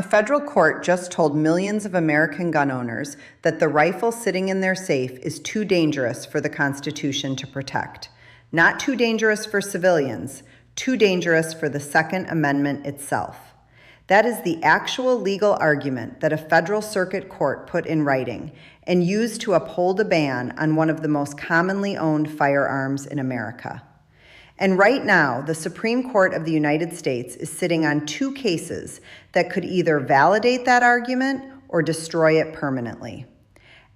federal court just told millions of American gun owners that the rifle sitting in their safe is too dangerous for the Constitution to protect. Not too dangerous for civilians, too dangerous for the Second Amendment itself. That is the actual legal argument that a federal circuit court put in writing and used to uphold a ban on one of the most commonly owned firearms in America. And right now, the Supreme Court of the United States is sitting on two cases that could either validate that argument or destroy it permanently.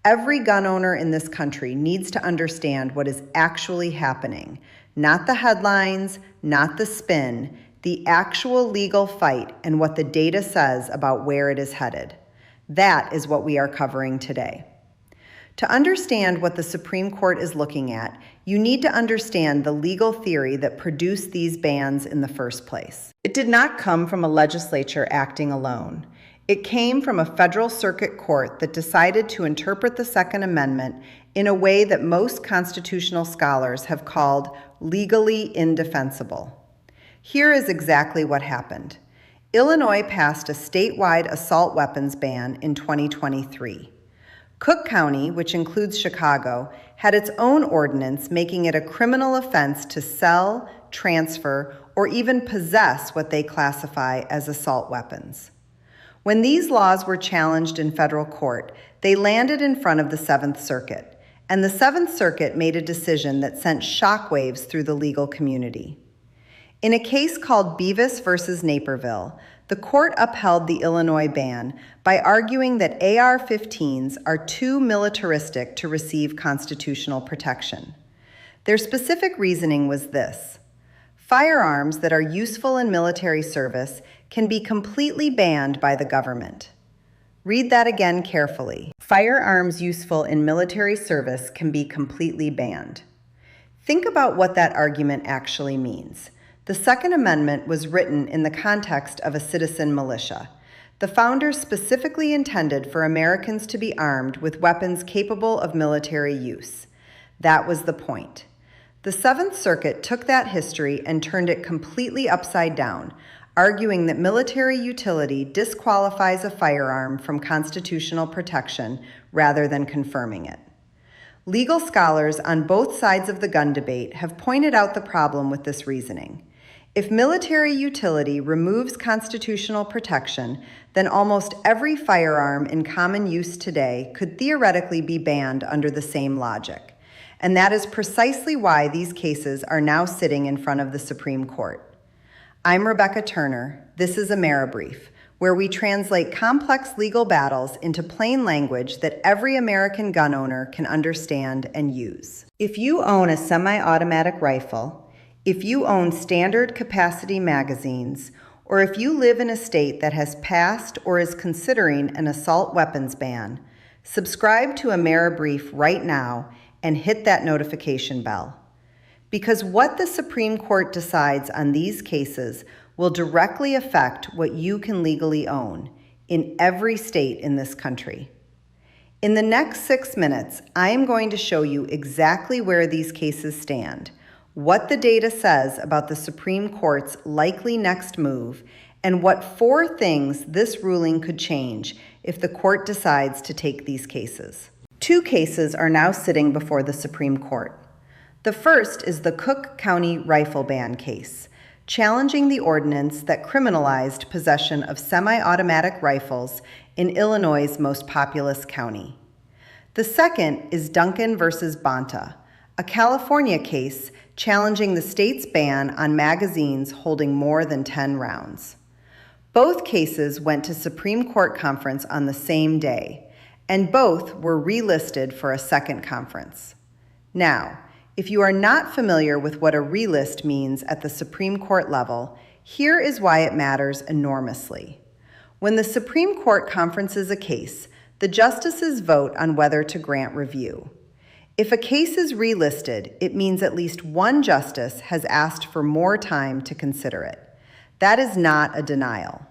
Every gun owner in this country needs to understand what is actually happening, not the headlines, not the spin, the actual legal fight and what the data says about where it is headed. That is what we are covering today. To understand what the Supreme Court is looking at, you need to understand the legal theory that produced these bans in the first place. It did not come from a legislature acting alone. It came from a federal circuit court that decided to interpret the Second Amendment in a way that most constitutional scholars have called legally indefensible. Here is exactly what happened. Illinois passed a statewide assault weapons ban in 2023. Cook County, which includes Chicago, had its own ordinance making it a criminal offense to sell, transfer, or even possess what they classify as assault weapons. When these laws were challenged in federal court, they landed in front of the Seventh Circuit, and the Seventh Circuit made a decision that sent shockwaves through the legal community. In a case called Bevis v. Naperville, the court upheld the Illinois ban by arguing that AR-15s are too militaristic to receive constitutional protection. Their specific reasoning was this: firearms that are useful in military service can be completely banned by the government. Read that again carefully. Firearms useful in military service can be completely banned. Think about what that argument actually means. The Second Amendment was written in the context of a citizen militia. The founders specifically intended for Americans to be armed with weapons capable of military use. That was the point. The Seventh Circuit took that history and turned it completely upside down, arguing that military utility disqualifies a firearm from constitutional protection rather than confirming it. Legal scholars on both sides of the gun debate have pointed out the problem with this reasoning. If military utility removes constitutional protection, then almost every firearm in common use today could theoretically be banned under the same logic. And that is precisely why these cases are now sitting in front of the Supreme Court. I'm Rebecca Turner. This is AmeriBrief, where we translate complex legal battles into plain language that every American gun owner can understand and use. If you own a semi-automatic rifle, if you own standard capacity magazines, or if you live in a state that has passed or is considering an assault weapons ban, subscribe to AmeriBrief right now and hit that notification bell. Because what the Supreme Court decides on these cases will directly affect what you can legally own in every state in this country. In the next 6 minutes, I am going to show you exactly where these cases stand, what the data says about the Supreme Court's likely next move, and what 4 things this ruling could change if the court decides to take these cases. 2 cases are now sitting before the Supreme Court. The first is the Cook County rifle ban case, challenging the ordinance that criminalized possession of semi-automatic rifles in Illinois' most populous county. The second is Duncan v. Bonta, a California case challenging the state's ban on magazines holding more than 10 rounds. Both cases went to Supreme Court conference on the same day, and both were relisted for a second conference. Now, if you are not familiar with what a relist means at the Supreme Court level, here is why it matters enormously. When the Supreme Court conferences a case, the justices vote on whether to grant review. If a case is relisted, it means at least one justice has asked for more time to consider it. That is not a denial.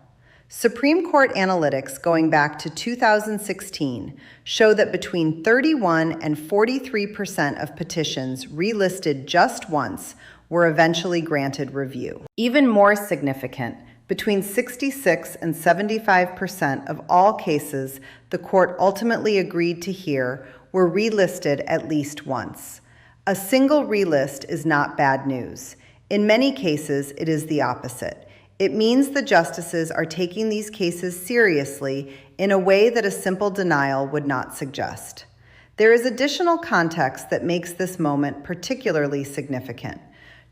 Supreme Court analytics going back to 2016 show that between 31 and 43% of petitions relisted just once were eventually granted review. Even more significant, Between 66 and 75% of all cases the court ultimately agreed to hear were relisted at least once. A single relist is not bad news. In many cases, it is the opposite. It means the justices are taking these cases seriously in a way that a simple denial would not suggest. There is additional context that makes this moment particularly significant.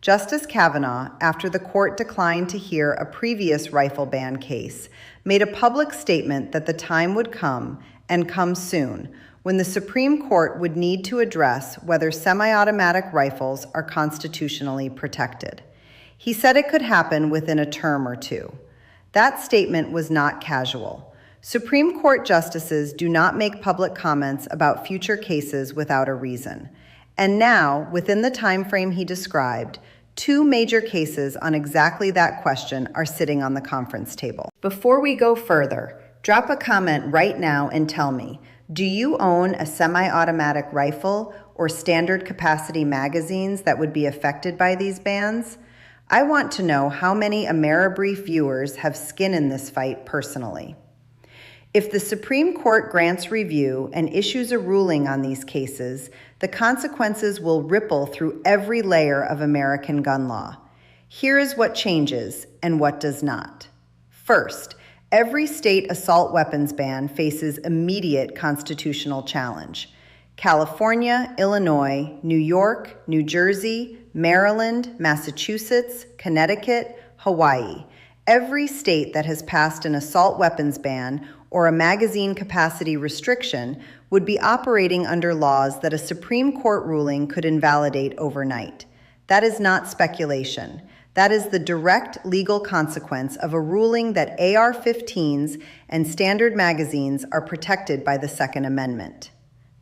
Justice Kavanaugh, after the court declined to hear a previous rifle ban case, made a public statement that the time would come, and come soon, when the Supreme Court would need to address whether semi-automatic rifles are constitutionally protected. He said it could happen within a term or two. That statement was not casual. Supreme Court justices do not make public comments about future cases without a reason. And now, within the time frame he described, two major cases on exactly that question are sitting on the conference table. Before we go further, drop a comment right now and tell me, do you own a semi-automatic rifle or standard capacity magazines that would be affected by these bans? I want to know how many AmeriBrief viewers have skin in this fight personally. If the Supreme Court grants review and issues a ruling on these cases, the consequences will ripple through every layer of American gun law. Here is what changes and what does not. First, every state assault weapons ban faces immediate constitutional challenge. California, Illinois, New York, New Jersey, Maryland, Massachusetts, Connecticut, Hawaii. Every state that has passed an assault weapons ban or a magazine capacity restriction would be operating under laws that a Supreme Court ruling could invalidate overnight. That is not speculation. That is the direct legal consequence of a ruling that AR-15s and standard magazines are protected by the Second Amendment.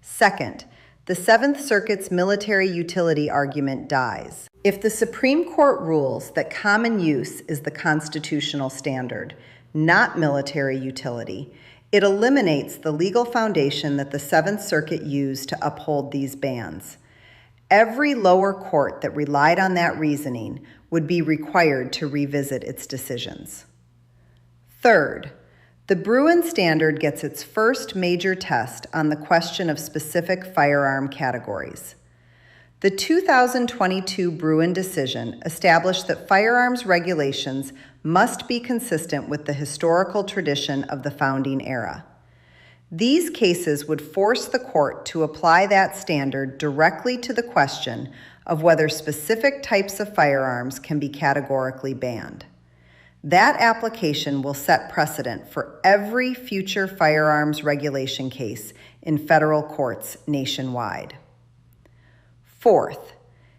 Second, the Seventh Circuit's military utility argument dies. If the Supreme Court rules that common use is the constitutional standard, not military utility, it eliminates the legal foundation that the Seventh Circuit used to uphold these bans. Every lower court that relied on that reasoning would be required to revisit its decisions. Third, the Bruin standard gets its first major test on the question of specific firearm categories. The 2022 Bruin decision established that firearms regulations must be consistent with the historical tradition of the founding era. These cases would force the court to apply that standard directly to the question of whether specific types of firearms can be categorically banned. That application will set precedent for every future firearms regulation case in federal courts nationwide. Fourth,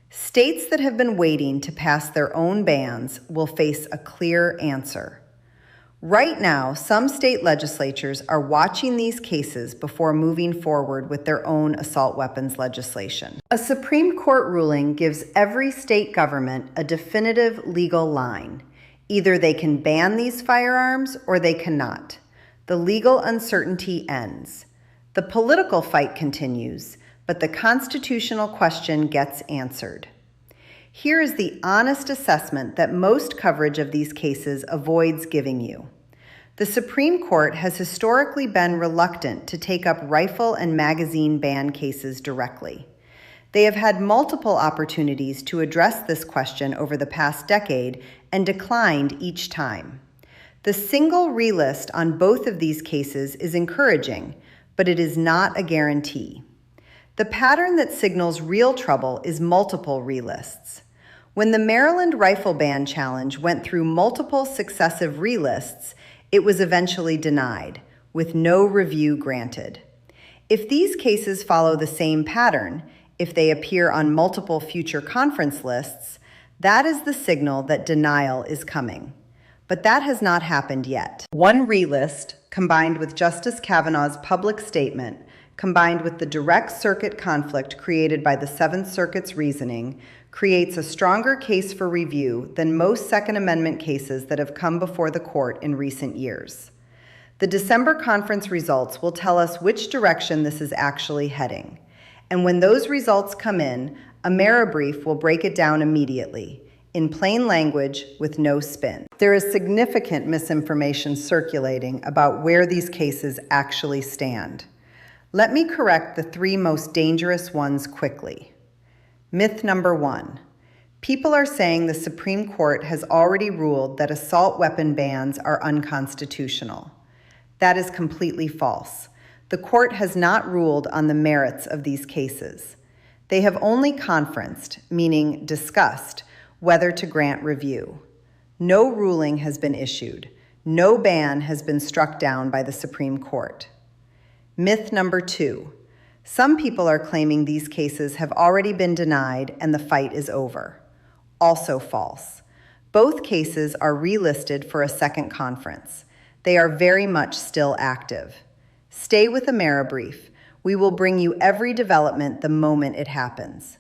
states that have been waiting to pass their own bans will face a clear answer. Right now, some state legislatures are watching these cases before moving forward with their own assault weapons legislation. A Supreme Court ruling gives every state government a definitive legal line. Either they can ban these firearms or they cannot. The legal uncertainty ends. The political fight continues, but the constitutional question gets answered. Here is the honest assessment that most coverage of these cases avoids giving you. The Supreme Court has historically been reluctant to take up rifle and magazine ban cases directly. They have had multiple opportunities to address this question over the past decade and declined each time. The single relist on both of these cases is encouraging, but it is not a guarantee. The pattern that signals real trouble is multiple relists. When the Maryland rifle ban challenge went through multiple successive relists, it was eventually denied, with no review granted. If these cases follow the same pattern, if they appear on multiple future conference lists, that is the signal that denial is coming. But that has not happened yet. One relist, combined with Justice Kavanaugh's public statement, combined with the direct circuit conflict created by the Seventh Circuit's reasoning, creates a stronger case for review than most Second Amendment cases that have come before the court in recent years. The December conference results will tell us which direction this is actually heading. And when those results come in, AmeriBrief will break it down immediately. in plain language with no spin. There is significant misinformation circulating about where these cases actually stand. Let me correct the three most dangerous ones quickly. Myth number 1. People are saying the Supreme Court has already ruled that assault weapon bans are unconstitutional. That is completely false. The court has not ruled on the merits of these cases. They have only conferenced, meaning discussed, whether to grant review. No ruling has been issued. No ban has been struck down by the Supreme Court. Myth number 2. Some people are claiming these cases have already been denied and the fight is over. Also false. Both cases are relisted for a second conference. They are very much still active. Stay with AmeriBrief. We will bring you every development the moment it happens.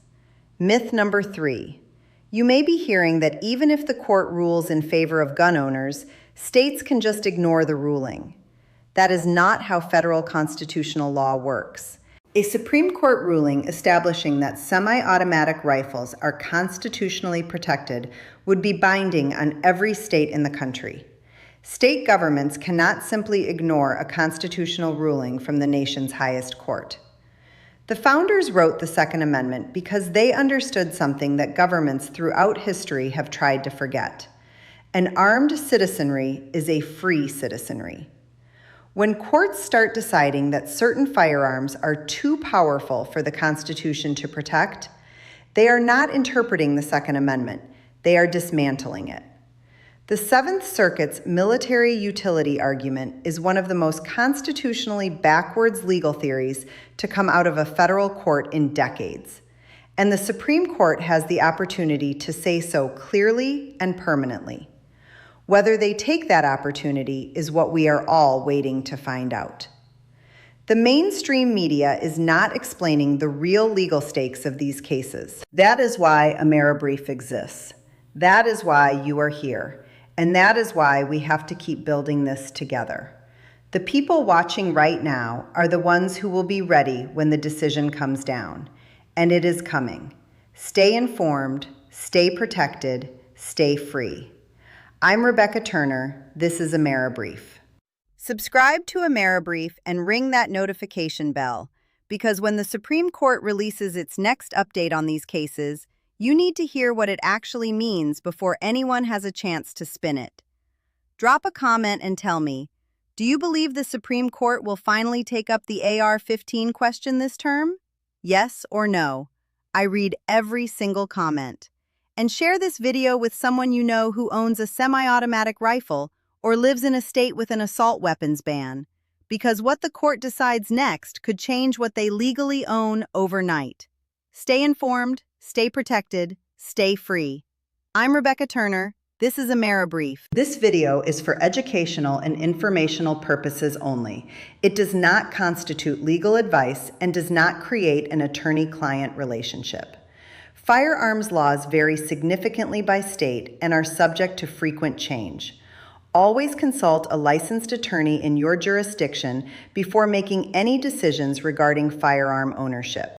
Myth number 3. You may be hearing that even if the court rules in favor of gun owners, states can just ignore the ruling. That is not how federal constitutional law works. A Supreme Court ruling establishing that semi-automatic rifles are constitutionally protected would be binding on every state in the country. State governments cannot simply ignore a constitutional ruling from the nation's highest court. The founders wrote the Second Amendment because they understood something that governments throughout history have tried to forget. An armed citizenry is a free citizenry. When courts start deciding that certain firearms are too powerful for the Constitution to protect, they are not interpreting the Second Amendment, they are dismantling it. The Seventh Circuit's military utility argument is one of the most constitutionally backwards legal theories to come out of a federal court in decades. And the Supreme Court has the opportunity to say so clearly and permanently. Whether they take that opportunity is what we are all waiting to find out. The mainstream media is not explaining the real legal stakes of these cases. That is why AmeriBrief exists. That is why you are here. And that is why we have to keep building this together. The people watching right now are the ones who will be ready when the decision comes down. And it is coming. Stay informed, stay protected, stay free. I'm Rebecca Turner. This is AmeriBrief. Subscribe to AmeriBrief and ring that notification bell, because when the Supreme Court releases its next update on these cases, you need to hear what it actually means before anyone has a chance to spin it. Drop a comment and tell me, do you believe the Supreme Court will finally take up the AR-15 question this term? Yes or no? I read every single comment. And share this video with someone you know who owns a semi-automatic rifle or lives in a state with an assault weapons ban, because what the court decides next could change what they legally own overnight. Stay informed, stay protected, stay free. I'm Rebecca Turner. This is AmeriBrief. This video is for educational and informational purposes only. It does not constitute legal advice and does not create an attorney-client relationship. Firearms laws vary significantly by state and are subject to frequent change. Always consult a licensed attorney in your jurisdiction before making any decisions regarding firearm ownership.